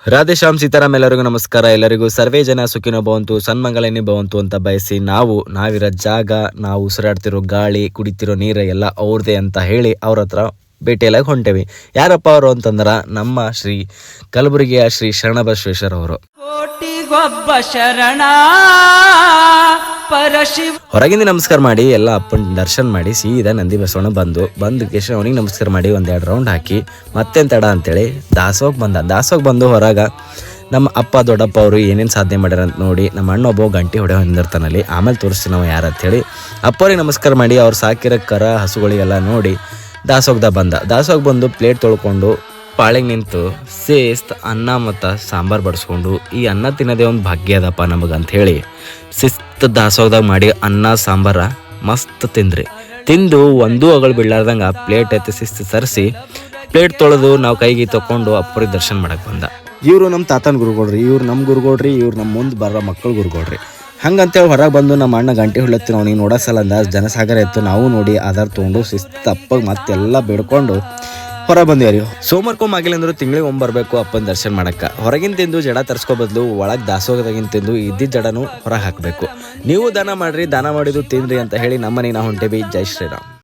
ರಾಧೇಶ್ಯಾಮ್ ಸೀತಾರಾಮ್ ಎಲ್ಲರಿಗೂ ನಮಸ್ಕಾರ. ಎಲ್ಲರಿಗೂ ಸರ್ವೇ ಜನ ಸುಖಿನೋ ಭವಂತು ಸನ್ಮಂಗಲನೇ ಭವಂತು ಅಂತ ಬಯಸಿ ನಾವಿರೋ ಜಾಗ, ನಾವು ಉಸಿರಾಡ್ತಿರೋ ಗಾಳಿ, ಕುಡಿತಿರೋ ನೀರು ಎಲ್ಲ ಅವ್ರದೇ ಅಂತ ಹೇಳಿ ಅವ್ರ ಹತ್ರ ಭೇಟಿಯಾಗಿ ಹೊಂಟೇವಿ. ಯಾರಪ್ಪ ಅವರು ಅಂತಂದ್ರೆ ನಮ್ಮ ಶ್ರೀ ಕಲಬುರಗಿಯ ಶ್ರೀ ಶರಣಬಸವೇಶ್ವರ ಅವರು. ಹೊರಗಿಂದ ನಮಸ್ಕಾರ ಮಾಡಿ ಎಲ್ಲ ಅಪ್ಪನ ದರ್ಶನ ಮಾಡಿ ಸೀದಾ ನಂದಿ ಬಸವಣ್ಣ ಬಂದು ಕೇಶ ಅವನಿಗೆ ನಮಸ್ಕಾರ ಮಾಡಿ ಒಂದೆರಡು ರೌಂಡ್ ಹಾಕಿ ಮತ್ತೇನು ತಡ ಅಂತೇಳಿ ದಾಸೋಗ್ ಬಂದು ಹೊರಗೆ ನಮ್ಮ ಅಪ್ಪ ದೊಡ್ಡಪ್ಪ ಅವರು ಏನೇನು ಸಾಧನೆ ಮಾಡ್ಯಾರ ಅಂತ ನೋಡಿ ನಮ್ಮ ಅಣ್ಣ ಒಬ್ಬ ಗಂಟೆ ಹೊಡೆ ಹೊಂದಿರ್ತಾನಲ್ಲಿ. ಆಮೇಲೆ ತೋರಿಸ್ತೀವಿ ನಾವು ಯಾರು ಅಂತೇಳಿ ಅಪ್ಪವ್ರಿಗೆ ನಮಸ್ಕಾರ ಮಾಡಿ ಅವ್ರು ಸಾಕಿರೋ ಕರ ಹಸುಗಳಿಗೆಲ್ಲ ನೋಡಿ ದಾಸೋಗ್ ಬಂದು ಪ್ಲೇಟ್ ತೊಳ್ಕೊಂಡು ಪಾಳೆಗೆ ನಿಂತು ಸೇಸ್ತ್ ಅನ್ನ ಮತ್ತು ಸಾಂಬಾರು ಬಡಿಸ್ಕೊಂಡು ಈ ಅನ್ನ ತಿನ್ನೋದೇ ಒಂದು ಭಾಗ್ಯ ಅದಪ್ಪ ನಮಗಂತ ಹೇಳಿ ಶಿಸ್ತು ದಾಸೋಗದಾಗ ಮಾಡಿ ಅನ್ನ ಸಾಂಬಾರ ಮಸ್ತ್ ತಿಂದು ಒಂದೂ ಅಗಳು ಬಿಡ್ಲಾರ್ದಂಗೆ ಪ್ಲೇಟ್ ಎತ್ತಿ ಶಿಸ್ತು ಸರಿಸಿ ಪ್ಲೇಟ್ ತೊಳೆದು ನಾವು ಕೈಗೆ ತೊಗೊಂಡು ಅಪ್ಪರಿಗೆ ದರ್ಶನ ಮಾಡಕ್ಕೆ ಬಂದ. ಇವರು ನಮ್ಮ ತಾತನ ಗುರುಗಳ್ರಿ, ಇವ್ರು ನಮ್ಮ ಗುರುಗಳ್ರಿ, ಇವ್ರು ನಮ್ಮ ಮುಂದೆ ಬರೋ ಮಕ್ಕಳು ಗುರುಗಳ್ರಿ. ಹಂಗಂತೇಳಿ ಹೊರಗೆ ಬಂದು ನಮ್ಮ ಅಣ್ಣ ಗಂಟೆ ಹೊಳತ್ತಿ ನಾವು ನೀನು ನೋಡೋಸಲ್ಲ ಅಂದ ಜನಸಾಗರ ಇತ್ತು. ನಾವು ನೋಡಿ ಆಧಾರ ತೊಗೊಂಡು ಶಿಸ್ತು ಅಪ್ಪಗೆ ಮತ್ತೆಲ್ಲ ಬೇಡ್ಕೊಂಡು ಹೊರ ಬಂದೇವ್ರಿ. ಸೋಮವಾರಕ್ಕೊಮ್ಮಾಗಿಲ್ಲ ಅಂದ್ರು ತಿಂಗಳಿಗೆ ಬರಬೇಕು ಅಪ್ಪನ ದರ್ಶನ ಮಾಡಕ್ಕೆ. ಹೊರಗಿನ ತಿಂದು ಜಡ ತರಿಸ್ಕೋ ಬದಲು ಒಳಗೆ ದಾಸೋಗದಾಗಿನ ತಿಂದು ಇದ್ದಿದ್ದ ಜಡನೂ ಹೊರಗೆ ಹಾಕಬೇಕು. ನೀವು ದಾನ ಮಾಡಿದ್ದು ತಿನ್ರಿ ಅಂತ ಹೇಳಿ ನಮ್ಮನೆ ನಾವು ಹೊಂಟೇವಿ. ಜೈ ಶ್ರೀರಾಮ್.